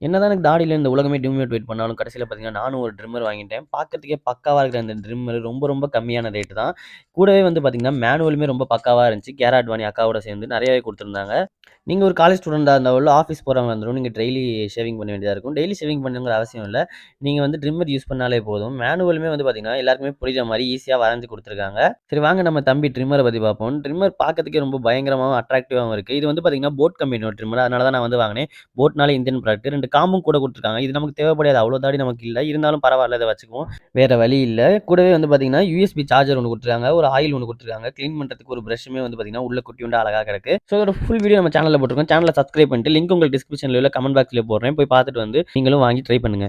என்னதான் எனக்கு தாடியில இந்த உலகமே டிமோட்டிவேட் பண்ணாலும், கடைசியில பார்த்தீங்கன்னா, நானும் ஒரு ட்ரிம்மர் வாங்கிட்டேன். பார்க்கறதுக்கே பக்காவா இருக்கிற அந்த ட்ரிம்மர் ரொம்ப ரொம்ப கம்மியான ரேட்டு தான். கூடவே வந்து பார்த்தீங்கன்னா, மேனுவலுமே ரொம்ப பக்காவா இருந்துச்சு. கேரா அட்வானி அக்காவோட சேர்ந்து நெறையாவே குடுத்துருந்தாங்க. நீங்க ஒரு காலேஜ் ஸ்டூடெண்ட்டா இருந்தா இல்ல ஆஃபீஸ் போறவங்களா இருந்தாலும், நீங்க டெய்லி ஷேவிங் பண்ண வேண்டியதா இருக்கும். டெய்லி ஷேவிங் பண்ணணுங்கிற அவசியம் இல்ல. நீங்க வந்து ட்ரிம்மர் யூஸ் பண்ணாலே போதும். மேனுவலுமே வந்து பார்த்தீங்கன்னா, எல்லாருக்குமே புரியிற மாரி ஈஸியா வரைஞ்சு குடுத்துருக்காங்க. சரி வாங்க நம்ம தம்பி ட்ரிம்மர பத்தி பார்ப்போம். ட்ரிம்மர் பார்க்கறதுக்கே ரொம்ப பயங்கரமாவும், அட்ராக்டிவாவும் இருக்கு. இது வந்து பார்த்தீங்கன்னா, போட் கம்பெனியோட ட்ரிம்மர். அதனால தான் நான் வந்து வாங்கினேன். போட்னாலே இந்தியன் ப்ராடக்ட். 2 காம்பும் கூட குடுத்துருக்காங்க. இது நமக்கு தேவைப்படாது. அவ்வளோ தாடி நமக்கு இல்ல. இருந்தாலும் பரவால்ல. இத வச்சுக்குவோம். வேற வழி இல்ல. கூடவே வந்து பார்த்தீங்கன்னா, யுஎஸ்பி சார்ஜர் ஒண்ணு குடுத்துருக்காங்க. ஒரு ஆயில் ஒண்ணு குடுத்துருக்காங்க. கிளீன் பண்றதுக்கு ஒரு பிரஷ்ஷுமே வந்து பார்த்தீங்கன்னா, உள்ள குட்டியூண்டா அழகா கிடக்கு. ஸோ இதோட ஃபுல் வீடியோ நம்ம சேனல்ல போட்டுருக்கோம். சேனல சப்ஸ்கிரைப் பண்ணிட்டு லிங்க் உங்களுக்கு டிஸ்கிரிப்ஷன்லயோ இல்ல கமெண்ட் பாக்ஸ்லயோ போடுறேன். போய் பார்த்துட்டு வந்து நீங்களும் வாங்கி ட்ரை பண்ணுங்க.